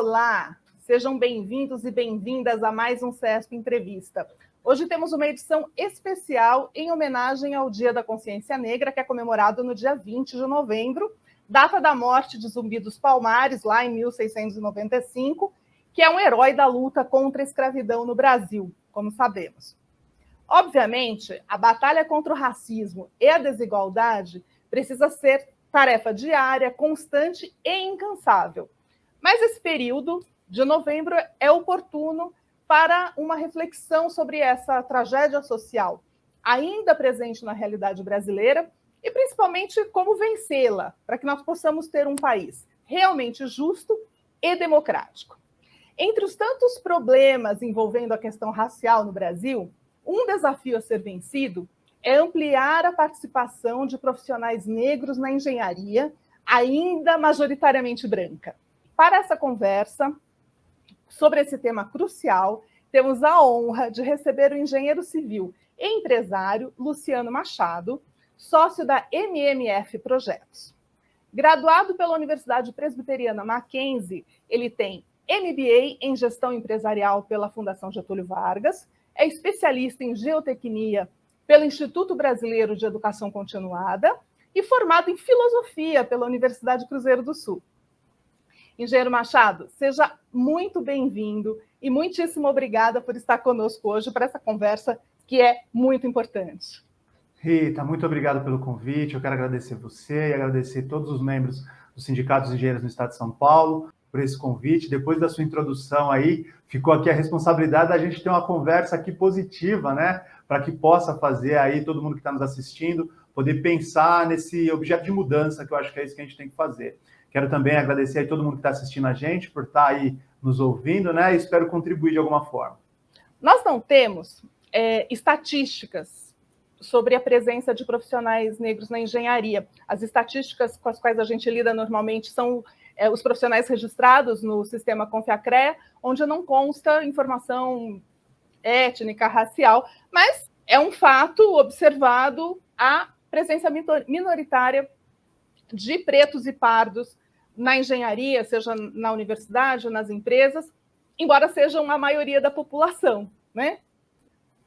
Olá, sejam bem-vindos e bem-vindas a mais um CESP Entrevista. Hoje temos uma edição especial em homenagem ao Dia da Consciência Negra, que é comemorado no dia 20 de novembro, data da morte de Zumbi dos Palmares, lá em 1695, que é um herói da luta contra a escravidão no Brasil, como sabemos. Obviamente, a batalha contra o racismo e a desigualdade precisa ser tarefa diária, constante e incansável. Mas esse período de novembro é oportuno para uma reflexão sobre essa tragédia social ainda presente na realidade brasileira e, principalmente, como vencê-la, para que nós possamos ter um país realmente justo e democrático. Entre os tantos problemas envolvendo a questão racial no Brasil, um desafio a ser vencido é ampliar a participação de profissionais negros na engenharia, ainda majoritariamente branca. Para essa conversa sobre esse tema crucial, temos a honra de receber o engenheiro civil e empresário Luciano Machado, sócio da MMF Projetos. Graduado pela Universidade Presbiteriana Mackenzie, ele tem MBA em Gestão Empresarial pela Fundação Getúlio Vargas, é especialista em geotecnia pelo Instituto Brasileiro de Educação Continuada e formado em Filosofia pela Universidade Cruzeiro do Sul. Engenheiro Machado, seja muito bem-vindo e muitíssimo obrigada por estar conosco hoje para essa conversa que é muito importante. Rita, muito obrigado pelo convite. Eu quero agradecer você e agradecer todos os membros do Sindicato dos Engenheiros no Estado de São Paulo por esse convite. Depois da sua introdução aí, ficou aqui a responsabilidade da gente ter uma conversa aqui positiva, né? Para que possa fazer aí todo mundo que está nos assistindo, poder pensar nesse objeto de mudança, que eu acho que é isso que a gente tem que fazer. Quero também agradecer aí todo mundo que está assistindo a gente por estar aí nos ouvindo, né? E espero contribuir de alguma forma. Nós não temos estatísticas sobre a presença de profissionais negros na engenharia. As estatísticas com as quais a gente lida normalmente são os profissionais registrados no sistema Confiacrea, onde não consta informação étnica, racial, mas é um fato observado a presença minoritária de pretos e pardos na engenharia, seja na universidade ou nas empresas, embora sejam a maioria da população, né?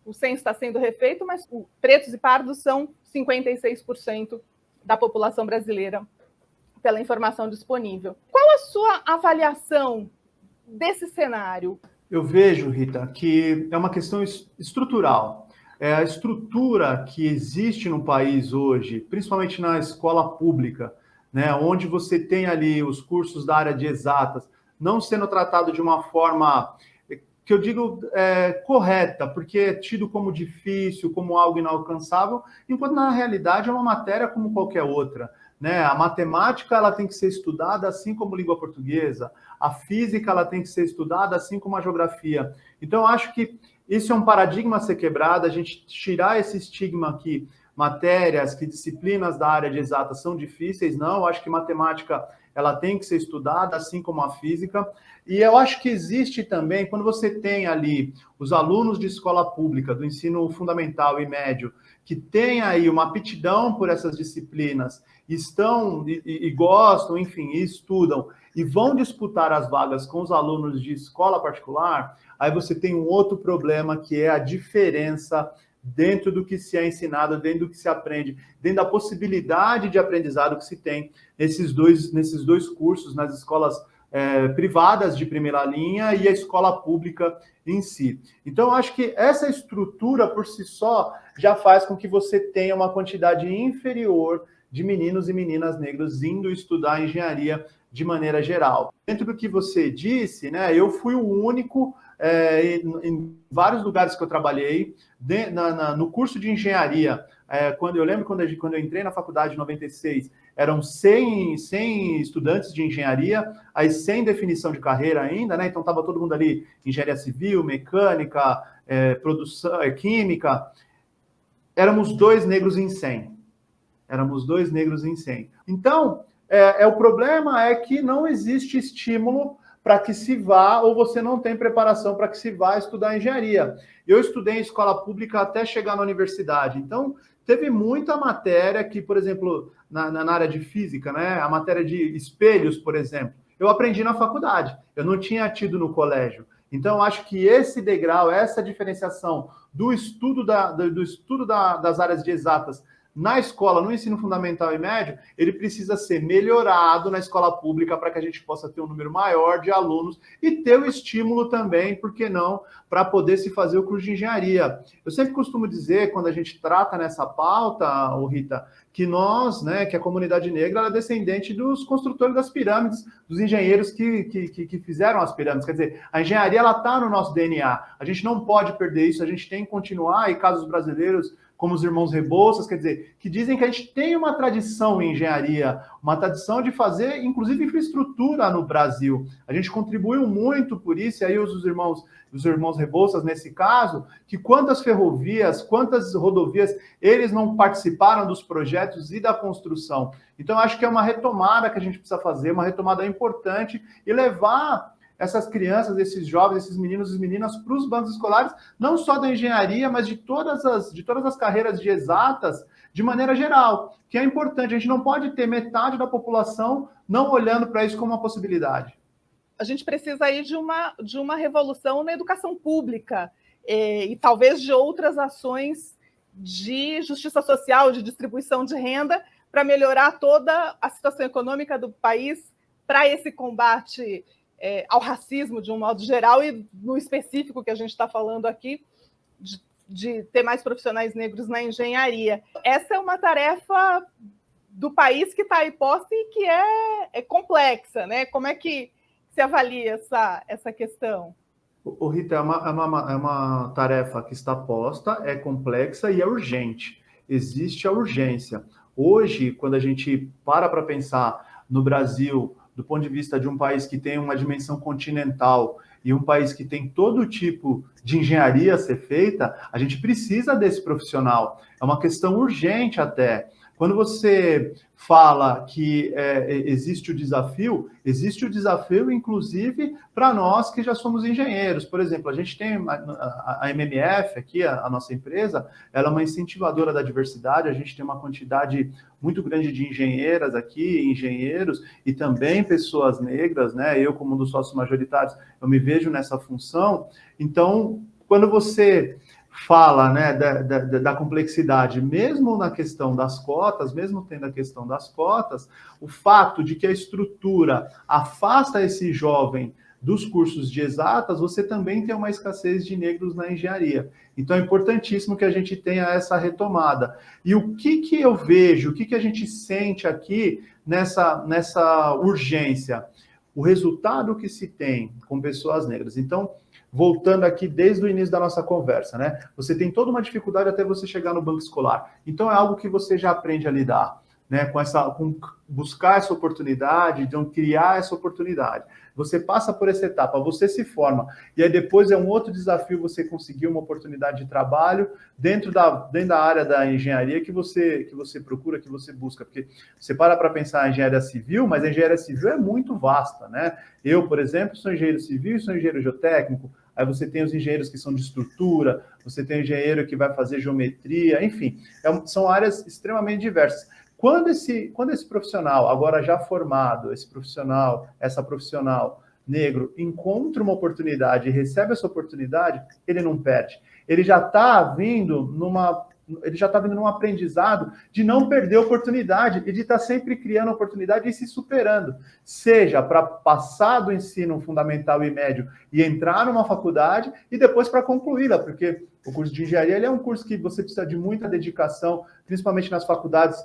O censo está sendo refeito, mas pretos e pardos são 56% da população brasileira, pela informação disponível. Qual a sua avaliação desse cenário? Eu vejo, Rita, que é uma questão estrutural. É a estrutura que existe no país hoje, principalmente na escola pública, né, onde você tem ali os cursos da área de exatas, não sendo tratado de uma forma que eu digo correta, porque é tido como difícil, como algo inalcançável, enquanto na realidade é uma matéria como qualquer outra. Né? A matemática ela tem que ser estudada assim como língua portuguesa, a física ela tem que ser estudada assim como a geografia. Então, eu acho que isso é um paradigma a ser quebrado, a gente tirar esse estigma que matérias, que disciplinas da área de exatas são difíceis, não, eu acho que matemática ela tem que ser estudada, assim como a física, e eu acho que existe também, quando você tem ali os alunos de escola pública, do ensino fundamental e médio, que têm aí uma aptidão por essas disciplinas, estão e gostam, enfim, e estudam, e vão disputar as vagas com os alunos de escola particular, aí você tem um outro problema, que é a diferença dentro do que se é ensinado, dentro do que se aprende, dentro da possibilidade de aprendizado que se tem nesses dois cursos, nas escolas privadas de primeira linha e a escola pública em si. Então, eu acho que essa estrutura, por si só, já faz com que você tenha uma quantidade inferior de meninos e meninas negros indo estudar engenharia de maneira geral. Dentro do que você disse, né, eu fui o único em vários lugares que eu trabalhei, no curso de engenharia, quando eu entrei na faculdade em 96, eram 100 estudantes de engenharia, aí sem definição de carreira ainda, né? Então estava todo mundo ali, engenharia civil, mecânica, produção, química. Éramos 2 negros em 100. Éramos 2 negros em 100. Então, o problema é que não existe estímulo para que se vá, ou você não tem preparação para que se vá estudar engenharia. Eu estudei em escola pública até chegar na universidade, então teve muita matéria que, por exemplo, na área de física, né, a matéria de espelhos, por exemplo, eu aprendi na faculdade, eu não tinha tido no colégio. Então, eu acho que esse degrau, essa diferenciação do estudo das áreas de exatas na escola, no ensino fundamental e médio, ele precisa ser melhorado na escola pública para que a gente possa ter um número maior de alunos e ter o estímulo também, por que não, para poder se fazer o curso de engenharia. Eu sempre costumo dizer, quando a gente trata nessa pauta, Rita, que nós, né, que a comunidade negra ela é descendente dos construtores das pirâmides, dos engenheiros que fizeram as pirâmides. Quer dizer, a engenharia ela está no nosso DNA. A gente não pode perder isso, a gente tem que continuar, e casos brasileiros como os irmãos Rebouças, quer dizer, que dizem que a gente tem uma tradição em engenharia, uma tradição de fazer, inclusive, infraestrutura no Brasil. A gente contribuiu muito por isso, e aí os irmãos Rebouças, nesse caso, que quantas ferrovias, quantas rodovias, eles não participaram dos projetos e da construção. Então, acho que é uma retomada que a gente precisa fazer, uma retomada importante, e levar essas crianças, esses jovens, esses meninos e meninas para os bancos escolares, não só da engenharia, mas de todas as carreiras de exatas, de maneira geral, que é importante. A gente não pode ter metade da população não olhando para isso como uma possibilidade. A gente precisa aí de uma revolução na educação pública e talvez de outras ações de justiça social, de distribuição de renda, para melhorar toda a situação econômica do país, para esse combate ao racismo, de um modo geral, e no específico que a gente está falando aqui, de ter mais profissionais negros na engenharia. Essa é uma tarefa do país que está aí posta e que é complexa, né? Como é que se avalia essa questão? Rita, é uma tarefa que está posta, é complexa e é urgente. Existe a urgência. Hoje, quando a gente para pensar no Brasil, do ponto de vista de um país que tem uma dimensão continental e um país que tem todo tipo de engenharia a ser feita, a gente precisa desse profissional. É uma questão urgente até. Quando você fala que existe o desafio, inclusive, para nós que já somos engenheiros. Por exemplo, a gente tem a MMF aqui, a nossa empresa, ela é uma incentivadora da diversidade, a gente tem uma quantidade muito grande de engenheiras aqui, engenheiros, e também pessoas negras, né? Eu, como um dos sócios majoritários, eu me vejo nessa função. Então, quando você fala, né, da complexidade, mesmo na questão das cotas, mesmo tendo a questão das cotas, o fato de que a estrutura afasta esse jovem dos cursos de exatas, você também tem uma escassez de negros na engenharia. Então é importantíssimo que a gente tenha essa retomada. E o que eu vejo, o que a gente sente aqui nessa urgência? O resultado que se tem com pessoas negras. Então, voltando aqui desde o início da nossa conversa, né? Você tem toda uma dificuldade até você chegar no banco escolar. Então, é algo que você já aprende a lidar, né? Com buscar essa oportunidade, então criar essa oportunidade. Você passa por essa etapa, você se forma, e aí depois é um outro desafio você conseguir uma oportunidade de trabalho dentro da área da engenharia que você procura, que você busca, porque você para pensar em engenharia civil, mas a engenharia civil é muito vasta, né? Eu, por exemplo, sou engenheiro civil e sou engenheiro geotécnico. Aí você tem os engenheiros que são de estrutura, você tem o engenheiro que vai fazer geometria, enfim, são áreas extremamente diversas. Quando esse profissional, agora já formado, essa profissional negro, encontra uma oportunidade e recebe essa oportunidade, ele não perde. Ele já está vindo num aprendizado de não perder a oportunidade e de estar sempre criando oportunidade e se superando, seja para passar do ensino fundamental e médio e entrar numa faculdade e depois para concluí-la, porque o curso de engenharia ele é um curso que você precisa de muita dedicação, principalmente nas faculdades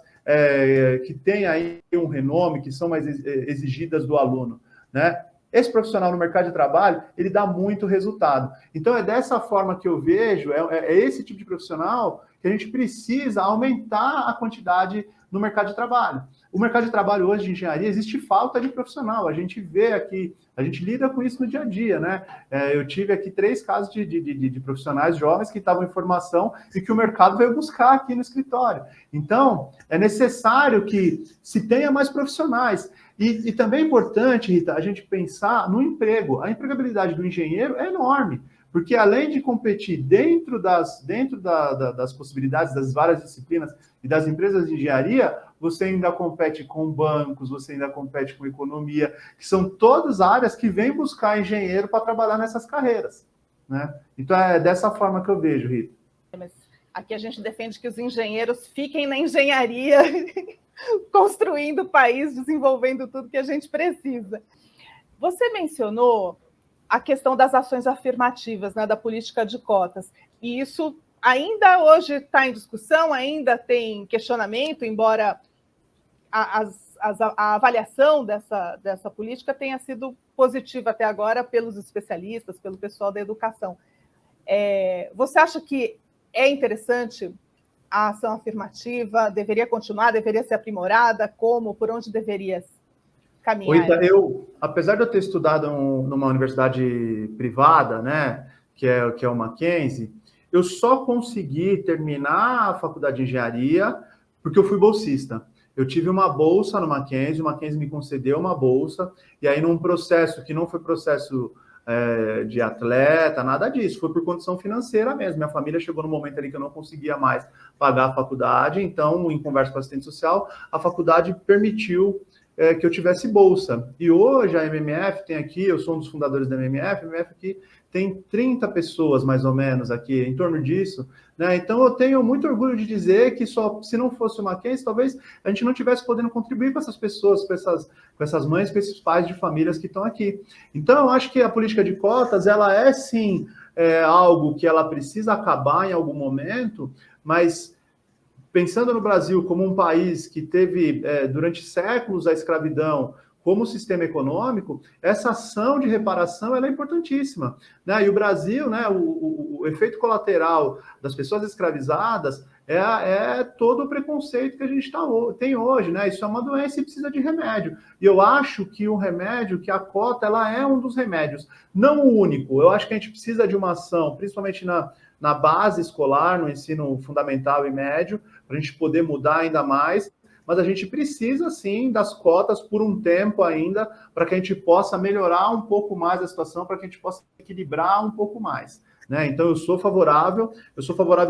que têm aí um renome, que são mais exigidas do aluno, né? Esse profissional no mercado de trabalho, ele dá muito resultado. Então, é dessa forma que eu vejo, é esse tipo de profissional que a gente precisa aumentar a quantidade no mercado de trabalho. O mercado de trabalho hoje de engenharia, existe falta de profissional. A gente vê aqui, a gente lida com isso no dia a dia, né? Eu tive aqui 3 casos de profissionais jovens que estavam em formação e que o mercado veio buscar aqui no escritório. Então, é necessário que se tenha mais profissionais. E também é importante, Rita, a gente pensar no emprego. A empregabilidade do engenheiro é enorme, porque além de competir dentro das possibilidades das várias disciplinas e das empresas de engenharia, você ainda compete com bancos, você ainda compete com economia, que são todas áreas que vêm buscar engenheiro para trabalhar nessas carreiras, né? Então é dessa forma que eu vejo, Rita. Mas aqui a gente defende que os engenheiros fiquem na engenharia, construindo o país, desenvolvendo tudo que a gente precisa. Você mencionou a questão das ações afirmativas, né, da política de cotas, e isso ainda hoje está em discussão, ainda tem questionamento, embora a avaliação dessa política tenha sido positiva até agora pelos especialistas, pelo pessoal da educação. Você acha que é interessante a ação afirmativa? Deveria continuar? Deveria ser aprimorada? Como? Por onde deveria caminhar? Oi, apesar de eu ter estudado numa universidade privada, né, que é o Mackenzie, eu só consegui terminar a faculdade de engenharia porque eu fui bolsista. Eu tive uma bolsa no Mackenzie, o Mackenzie me concedeu uma bolsa, e aí num processo que não foi processo de atleta, nada disso, foi por condição financeira mesmo. Minha família chegou no momento ali que eu não conseguia mais pagar a faculdade, então, em conversa com a assistente social, a faculdade permitiu que eu tivesse bolsa. E hoje a MMF tem aqui, eu sou um dos fundadores da MMF, a MMF aqui tem 30 pessoas, mais ou menos, aqui, em torno disso, né? Então, eu tenho muito orgulho de dizer que se não fosse o Mackenzie, talvez a gente não tivesse podendo contribuir com essas pessoas, com essas mães, com esses pais de famílias que estão aqui. Então, eu acho que a política de cotas, ela é, sim, algo que ela precisa acabar em algum momento, mas pensando no Brasil como um país que teve, durante séculos, a escravidão como sistema econômico, essa ação de reparação ela é importantíssima, né? E o Brasil, né, o efeito colateral das pessoas escravizadas é todo o preconceito que a gente tem hoje, né? Isso é uma doença e precisa de remédio. E eu acho que o remédio, que a cota, ela é um dos remédios, não o único. Eu acho que a gente precisa de uma ação, principalmente na base escolar, no ensino fundamental e médio, para a gente poder mudar ainda mais, mas a gente precisa, sim, das cotas por um tempo ainda, para que a gente possa melhorar um pouco mais a situação, para que a gente possa equilibrar um pouco mais, né? Então, eu sou favorável,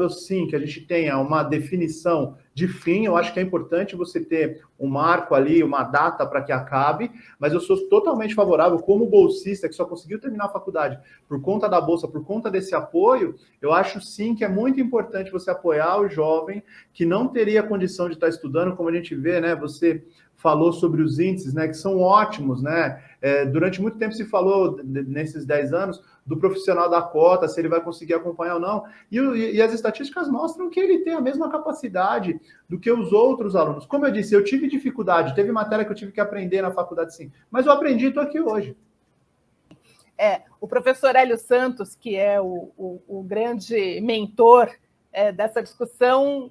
sim, que a gente tenha uma definição de fim. Eu acho que é importante você ter um marco ali, uma data para que acabe, mas eu sou totalmente favorável, como bolsista, que só conseguiu terminar a faculdade por conta da bolsa, por conta desse apoio, eu acho sim que é muito importante você apoiar o jovem que não teria condição de estar estudando, como a gente vê, né? Você falou sobre os índices, né, que são ótimos, né? Durante muito tempo se falou, nesses 10 anos, do profissional da cota, se ele vai conseguir acompanhar ou não. E as estatísticas mostram que ele tem a mesma capacidade do que os outros alunos. Como eu disse, eu tive dificuldade, teve matéria que eu tive que aprender na faculdade, sim, mas eu aprendi e estou aqui hoje. O professor Hélio Santos, que é o grande mentor dessa discussão,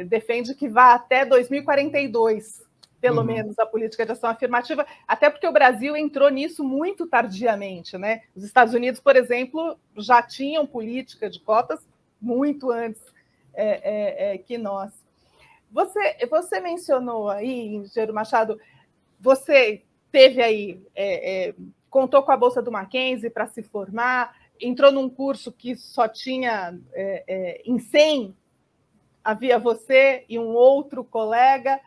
defende que vá até 2042, pelo menos, a política de ação afirmativa, até porque o Brasil entrou nisso muito tardiamente, né? Os Estados Unidos, por exemplo, já tinham política de cotas muito antes que nós. Você mencionou aí, engenheiro Machado, você teve aí, contou com a Bolsa do Mackenzie para se formar, entrou num curso que só tinha em 100, havia você e um outro colega.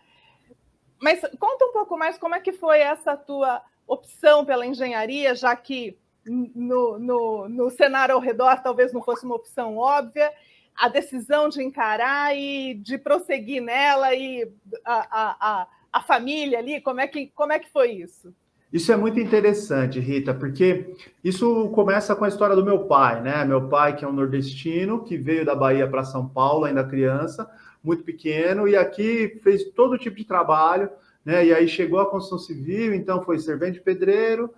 Mas conta um pouco mais como é que foi essa tua opção pela engenharia, já que no cenário ao redor talvez não fosse uma opção óbvia, a decisão de encarar e de prosseguir nela, e a família ali, como é que foi isso? Isso é muito interessante, Rita, porque isso começa com a história do meu pai, né? Meu pai, que é um nordestino, que veio da Bahia para São Paulo, ainda criança, muito pequeno, e aqui fez todo tipo de trabalho, né? E aí chegou à construção civil, então foi servente de pedreiro,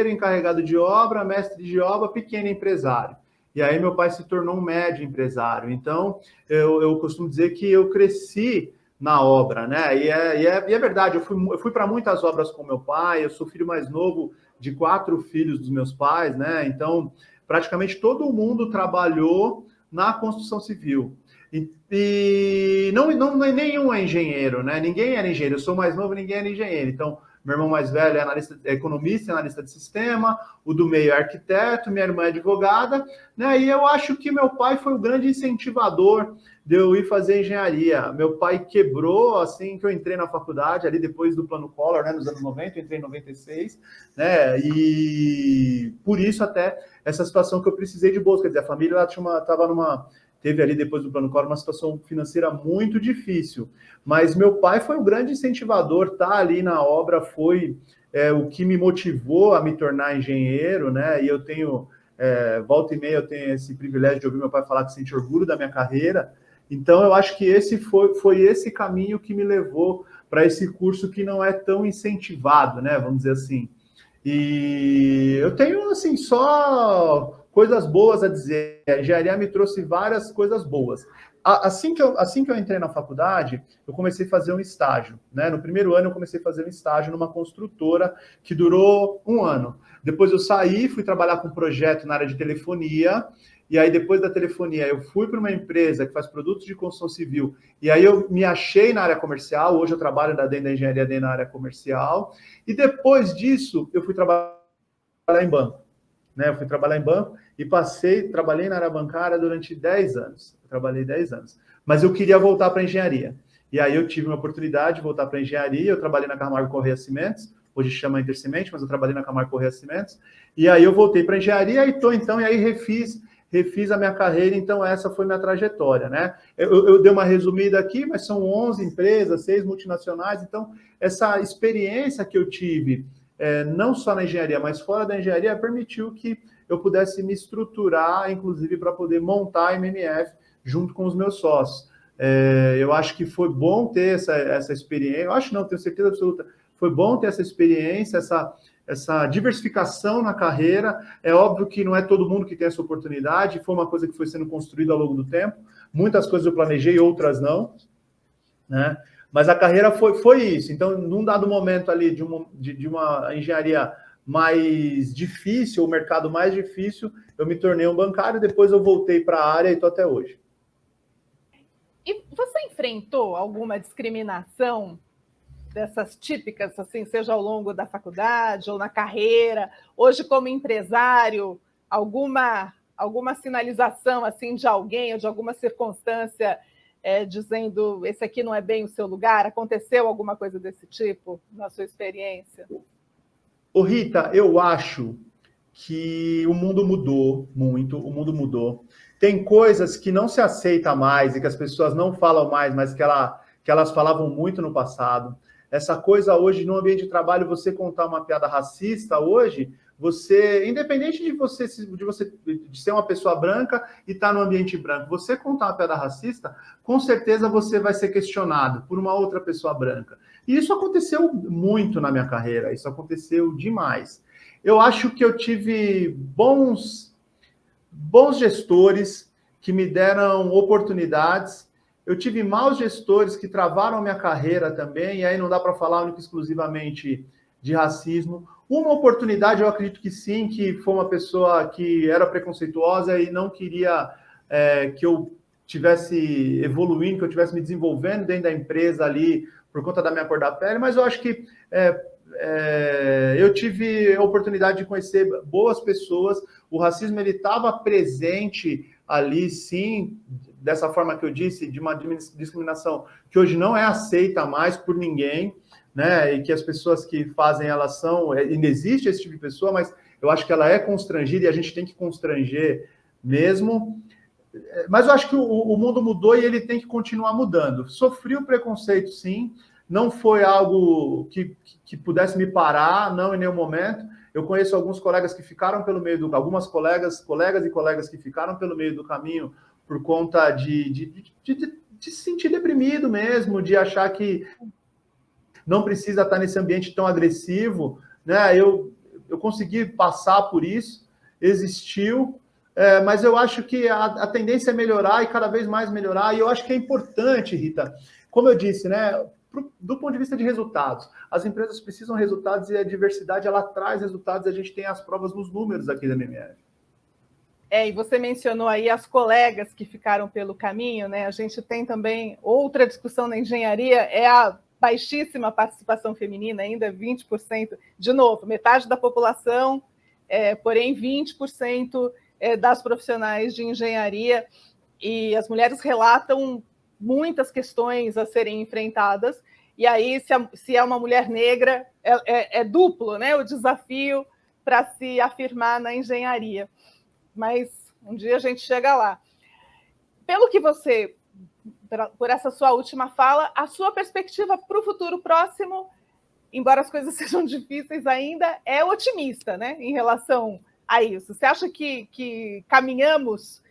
encarregado de obra, mestre de obra, pequeno empresário. E aí meu pai se tornou um médio empresário. Então, eu costumo dizer que eu cresci na obra, né? E é verdade, eu fui para muitas obras com meu pai, eu sou filho mais novo de 4 filhos dos meus pais, né? Então, praticamente todo mundo trabalhou na construção civil. E nenhum é engenheiro, né? Ninguém era engenheiro. Eu sou mais novo, ninguém era engenheiro. Então, Meu irmão mais velho é economista, analista de sistema, o do meio é arquiteto, minha irmã é advogada, né? E eu acho que meu pai foi o grande incentivador de eu ir fazer engenharia. Meu pai quebrou assim que eu entrei na faculdade, ali depois do Plano Collor, né, nos anos 90, eu entrei em 96, né? E por isso até essa situação que eu precisei de bolsa, quer dizer, a família teve ali depois do Plano Collor uma situação financeira muito difícil, mas meu pai foi o grande incentivador, tá ali na obra, foi o que me motivou a me tornar engenheiro, né? E eu tenho, volta e meia, eu tenho esse privilégio de ouvir meu pai falar que sente orgulho da minha carreira. Então, eu acho que esse foi esse caminho que me levou para esse curso que não é tão incentivado, né? Vamos dizer assim. E eu tenho, assim, só coisas boas a dizer. A engenharia me trouxe várias coisas boas. Assim que eu entrei na faculdade, eu comecei a fazer um estágio, né? No primeiro ano, eu comecei a fazer um estágio numa construtora que durou 1 ano. Depois eu saí, fui trabalhar com um projeto na área de telefonia, e aí depois da telefonia eu fui para uma empresa que faz produtos de construção civil, e aí eu me achei na área comercial, hoje eu trabalho dentro da engenharia dentro da área comercial, e depois disso eu fui trabalhar em banco, né? Eu fui trabalhar em banco e trabalhei na área bancária durante 10 anos. Eu trabalhei 10 anos. Mas eu queria voltar para a engenharia. E aí eu tive uma oportunidade de voltar para a engenharia, eu trabalhei na Camargo Corrêa Cimentos, hoje chama Intercimente, mas eu trabalhei na Camargo Corrêa Cimentos, e aí eu voltei para a engenharia e aí refiz a minha carreira, então essa foi minha trajetória, né? Eu dei uma resumida aqui, mas são 11 empresas, 6 multinacionais, então essa experiência que eu tive, não só na engenharia, mas fora da engenharia, permitiu que eu pudesse me estruturar, inclusive, para poder montar a MMF junto com os meus sócios. Eu acho que foi bom ter essa experiência, eu acho não, tenho certeza absoluta, foi bom ter essa experiência, essa diversificação na carreira. É óbvio que não é todo mundo que tem essa oportunidade, foi uma coisa que foi sendo construída ao longo do tempo. Muitas coisas eu planejei, outras não, né? Mas a carreira foi isso. Então, num dado momento ali de uma engenharia mais difícil, o mercado mais difícil, eu me tornei um bancário, depois eu voltei para a área e estou até hoje. E você enfrentou alguma discriminação dessas típicas, assim, seja ao longo da faculdade ou na carreira, hoje como empresário, alguma sinalização assim de alguém ou de alguma circunstância dizendo esse aqui não é bem o seu lugar? Aconteceu alguma coisa desse tipo na sua experiência? Ô Rita, eu acho que o mundo mudou muito, o mundo mudou. Tem coisas que não se aceita mais e que as pessoas não falam mais, mas que elas falavam muito no passado. Essa coisa hoje, no ambiente de trabalho, você contar uma piada racista hoje, independente de ser uma pessoa branca e estar no ambiente branco, você contar uma piada racista, com certeza você vai ser questionado por uma outra pessoa branca. E isso aconteceu muito na minha carreira, isso aconteceu demais. Eu acho que eu tive bons gestores que me deram oportunidades. Eu tive maus gestores que travaram a minha carreira também, e aí não dá para falar único exclusivamente de racismo. Uma oportunidade, eu acredito que sim, que foi uma pessoa que era preconceituosa e não queria que eu tivesse evoluindo, que eu tivesse me desenvolvendo dentro da empresa ali por conta da minha cor da pele, mas eu acho que eu tive a oportunidade de conhecer boas pessoas. O racismo ele estava presente ali, sim, dessa forma que eu disse, de uma discriminação que hoje não é aceita mais por ninguém, né? E que as pessoas que fazem elas são, ainda existe esse tipo de pessoa, mas eu acho que ela é constrangida e a gente tem que constranger mesmo. Mas eu acho que o mundo mudou e ele tem que continuar mudando. Sofri o preconceito, sim. Não foi algo que pudesse me parar, não em nenhum momento. Eu conheço alguns colegas que ficaram pelo meio do... Algumas colegas e colegas que ficaram pelo meio do caminho por conta de se sentir deprimido mesmo, de achar que não precisa estar nesse ambiente tão agressivo, né? Eu consegui passar por isso, existiu, mas eu acho que a tendência é melhorar e cada vez mais melhorar, e eu acho que é importante, Rita, como eu disse, né? Do ponto de vista de resultados, as empresas precisam de resultados e a diversidade ela traz resultados, a gente tem as provas nos números aqui da MMF. E você mencionou aí as colegas que ficaram pelo caminho, né? A gente tem também outra discussão na engenharia, baixíssima participação feminina, ainda 20%, de novo, metade da população, porém 20% das profissionais de engenharia, e as mulheres relatam muitas questões a serem enfrentadas, e aí, se é uma mulher negra, é duplo, né, o desafio para se afirmar na engenharia. Mas um dia a gente chega lá. Pelo que você, por essa sua última fala, a sua perspectiva para o futuro próximo, embora as coisas sejam difíceis ainda, é otimista, né, em relação a isso. Você acha que caminhamos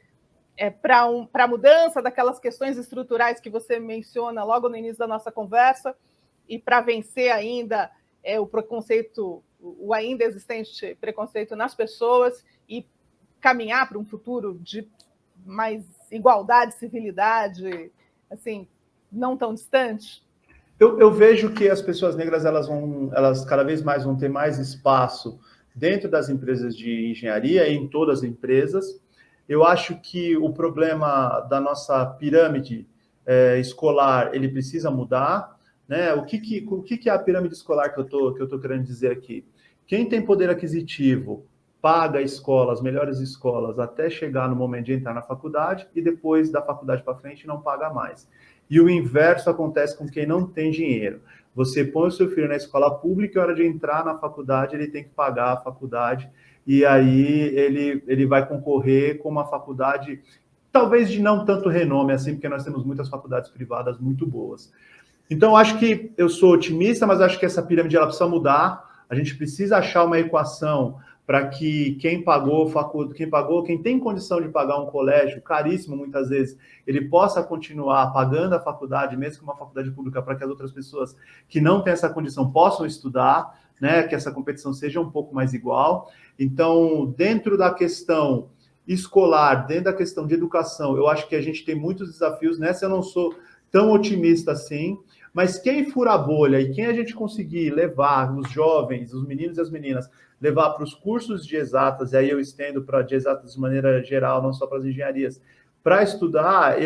para a mudança daquelas questões estruturais que você menciona logo no início da nossa conversa, e para vencer ainda o preconceito, o ainda existente preconceito nas pessoas, e caminhar para um futuro de mais igualdade, civilidade, assim, não tão distante? Eu vejo que as pessoas negras elas cada vez mais vão ter mais espaço dentro das empresas de engenharia e em todas as empresas. Eu acho que o problema da nossa pirâmide escolar, ele precisa mudar, né? O que é a pirâmide escolar que eu tô querendo dizer aqui? Quem tem poder aquisitivo paga as melhores escolas, até chegar no momento de entrar na faculdade, e depois da faculdade para frente não paga mais. E o inverso acontece com quem não tem dinheiro. Você põe o seu filho na escola pública e a hora de entrar na faculdade, ele tem que pagar a faculdade, e aí ele vai concorrer com uma faculdade, talvez de não tanto renome assim, porque nós temos muitas faculdades privadas muito boas. Então, acho que eu sou otimista, mas acho que essa pirâmide ela precisa mudar. A gente precisa achar uma equação para que quem tem condição de pagar um colégio caríssimo, muitas vezes, ele possa continuar pagando a faculdade, mesmo que uma faculdade pública, para que as outras pessoas que não têm essa condição possam estudar, né, que essa competição seja um pouco mais igual. Então, dentro da questão escolar, dentro da questão de educação, eu acho que a gente tem muitos desafios. Nessa eu não sou tão otimista assim, mas quem fura a bolha e quem a gente conseguir levar os jovens, os meninos e as meninas, levar para os cursos de exatas, e aí eu estendo para de exatas de maneira geral, não só para as engenharias, para estudar,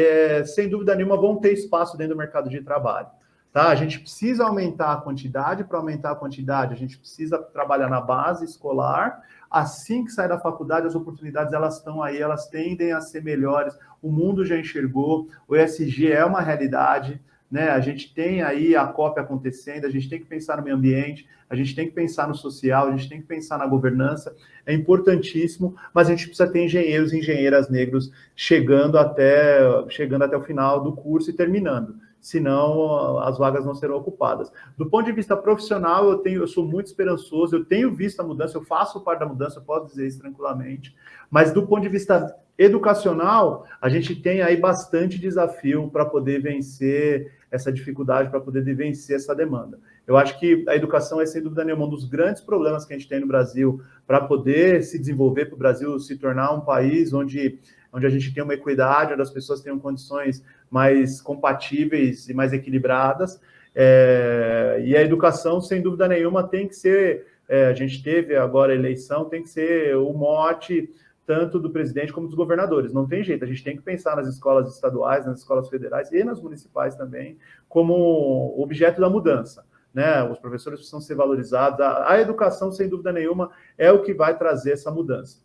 sem dúvida nenhuma vão ter espaço dentro do mercado de trabalho. Tá? A gente precisa aumentar a quantidade, para aumentar a quantidade, a gente precisa trabalhar na base escolar. Assim que sai da faculdade, as oportunidades elas estão aí, elas tendem a ser melhores. O mundo já enxergou, o ESG é uma realidade, né? A gente tem aí a COP acontecendo, a gente tem que pensar no meio ambiente, a gente tem que pensar no social, a gente tem que pensar na governança, é importantíssimo, mas a gente precisa ter engenheiros e engenheiras negros chegando até o final do curso e terminando, senão as vagas não serão ocupadas. Do ponto de vista profissional, eu sou muito esperançoso, eu tenho visto a mudança, eu faço parte da mudança, eu posso dizer isso tranquilamente, mas do ponto de vista educacional, a gente tem aí bastante desafio para poder vencer essa dificuldade, para poder vencer essa demanda. Eu acho que a educação é, sem dúvida nenhuma, um dos grandes problemas que a gente tem no Brasil para poder se desenvolver, para o Brasil se tornar um país onde a gente tem uma equidade, onde as pessoas tenham condições mais compatíveis e mais equilibradas. E a educação, sem dúvida nenhuma, tem que ser... a gente teve agora a eleição, tem que ser o mote tanto do presidente como dos governadores. Não tem jeito, a gente tem que pensar nas escolas estaduais, nas escolas federais e nas municipais também, como objeto da mudança, né? Os professores precisam ser valorizados, a educação, sem dúvida nenhuma, é o que vai trazer essa mudança.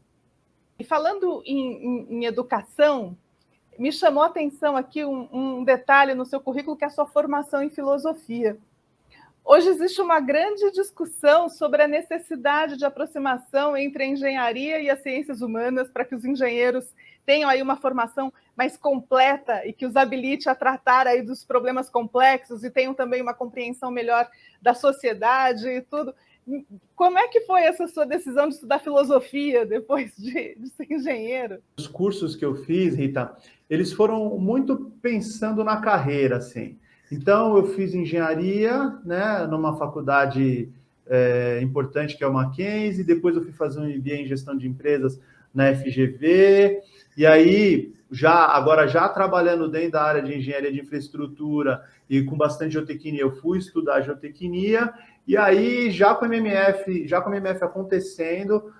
E falando em educação, me chamou a atenção aqui um detalhe no seu currículo, que é a sua formação em filosofia. Hoje existe uma grande discussão sobre a necessidade de aproximação entre a engenharia e as ciências humanas para que os engenheiros tenham aí uma formação mais completa e que os habilite a tratar aí dos problemas complexos e tenham também uma compreensão melhor da sociedade e tudo. Como é que foi essa sua decisão de estudar filosofia depois de ser engenheiro? Os cursos que eu fiz, Rita, eles foram muito pensando na carreira, assim. Então, eu fiz engenharia, né, numa faculdade importante, que é o Mackenzie, depois eu fui fazer um MBA em gestão de empresas na FGV, e aí, agora já trabalhando dentro da área de engenharia de infraestrutura e com bastante geotecnia, eu fui estudar geotecnia, e aí, já com a MMF acontecendo,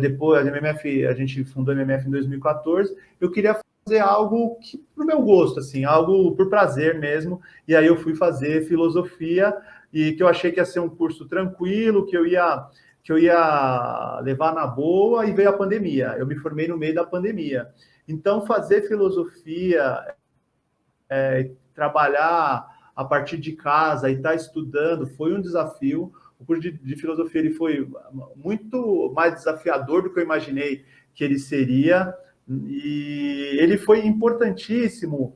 depois a gente fundou a MMF em 2014, eu queria fazer algo para o meu gosto, assim, algo por prazer mesmo. E aí eu fui fazer filosofia, e que eu achei que ia ser um curso tranquilo, que eu ia levar na boa, e veio a pandemia. Eu me formei no meio da pandemia. Então, fazer filosofia, trabalhar a partir de casa e estar estudando foi um desafio. O curso de filosofia ele foi muito mais desafiador do que eu imaginei que ele seria, e ele foi importantíssimo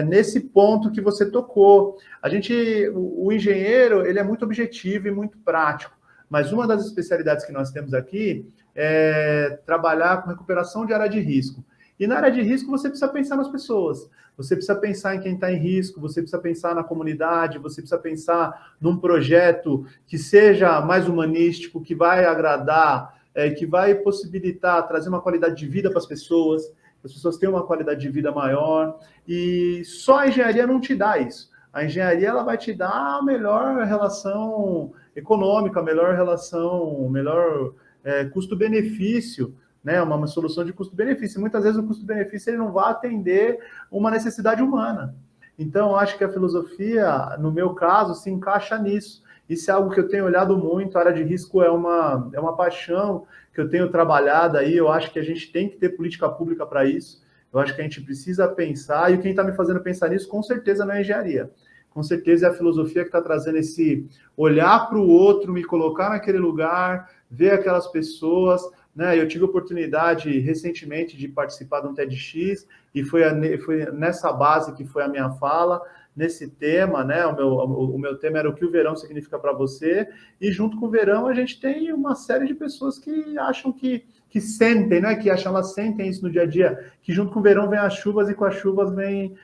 nesse ponto que você tocou. O engenheiro, ele é muito objetivo e muito prático, mas uma das especialidades que nós temos aqui é trabalhar com recuperação de área de risco. E na área de risco você precisa pensar nas pessoas, você precisa pensar em quem está em risco, você precisa pensar na comunidade, você precisa pensar num projeto que seja mais humanístico, que vai agradar, que vai possibilitar trazer uma qualidade de vida para as pessoas tenham uma qualidade de vida maior, e só a engenharia não te dá isso. A engenharia ela vai te dar a melhor relação econômica, a melhor relação, melhor custo-benefício, né? Uma solução de custo-benefício. Muitas vezes o custo-benefício ele não vai atender uma necessidade humana. Então, acho que a filosofia, no meu caso, se encaixa nisso. Isso é algo que eu tenho olhado muito. A área de risco é uma paixão que eu tenho trabalhado aí. Eu acho que a gente tem que ter política pública para isso. Eu acho que a gente precisa pensar, e quem está me fazendo pensar nisso, com certeza, não é a engenharia. Com certeza é a filosofia que está trazendo esse olhar para o outro, me colocar naquele lugar, ver aquelas pessoas, né? Eu tive a oportunidade recentemente de participar de um TEDx, e foi nessa base que foi a minha fala, nesse tema, né? O meu tema era o que o verão significa para você, e junto com o verão a gente tem uma série de pessoas que acham que sentem, né? Que acham, elas sentem isso no dia a dia, que junto com o verão vem as chuvas, e com as chuvas vem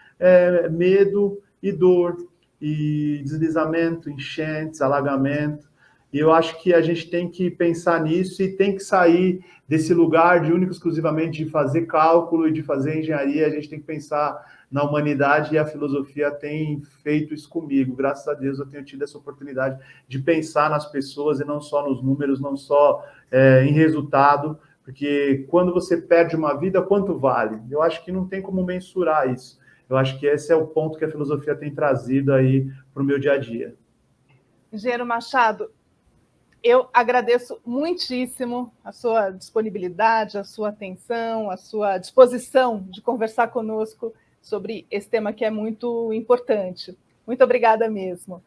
medo e dor, e deslizamento, enchentes, alagamento. E eu acho que a gente tem que pensar nisso e tem que sair desse lugar de único exclusivamente de fazer cálculo e de fazer engenharia. A gente tem que pensar na humanidade, e a filosofia tem feito isso comigo. Graças a Deus eu tenho tido essa oportunidade de pensar nas pessoas e não só nos números, não só em resultado, porque quando você perde uma vida, quanto vale? Eu acho que não tem como mensurar isso. Eu acho que esse é o ponto que a filosofia tem trazido aí para o meu dia a dia. Engenheiro Machado, eu agradeço muitíssimo a sua disponibilidade, a sua atenção, a sua disposição de conversar conosco sobre esse tema que é muito importante. Muito obrigada mesmo.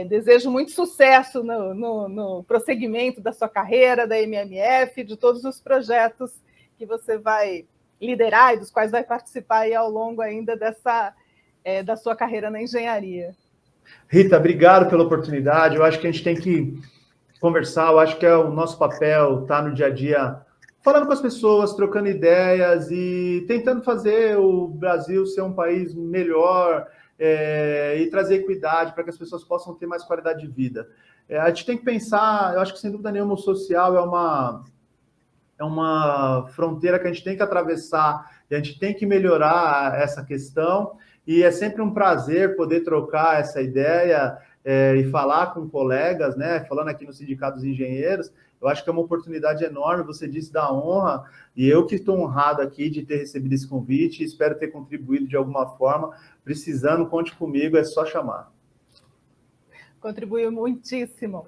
Desejo muito sucesso no prosseguimento da sua carreira, da MMF, de todos os projetos que você vai liderar e dos quais vai participar aí ao longo ainda da sua carreira na engenharia. Rita, obrigado pela oportunidade. Eu acho que a gente tem que conversar, eu acho que é o nosso papel, estar no dia a dia falando com as pessoas, trocando ideias e tentando fazer o Brasil ser um país melhor, e trazer equidade para que as pessoas possam ter mais qualidade de vida. A gente tem que pensar, eu acho que sem dúvida nenhuma o social é uma fronteira que a gente tem que atravessar, e a gente tem que melhorar essa questão, e é sempre um prazer poder trocar essa ideia e falar com colegas, né? Falando aqui no Sindicato dos Engenheiros, eu acho que é uma oportunidade enorme. Você disse da honra, e eu que estou honrado aqui de ter recebido esse convite, espero ter contribuído de alguma forma. Precisando, conte comigo, é só chamar. Contribuiu muitíssimo.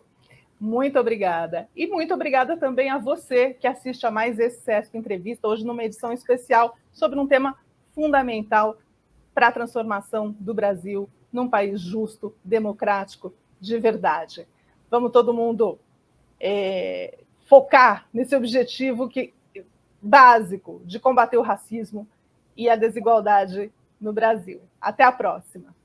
Muito obrigada. E muito obrigada também a você que assiste a mais esse CESP Entrevista, hoje numa edição especial sobre um tema fundamental para a transformação do Brasil num país justo, democrático, de verdade. Vamos todo mundo focar nesse objetivo básico de combater o racismo e a desigualdade no Brasil. Até a próxima.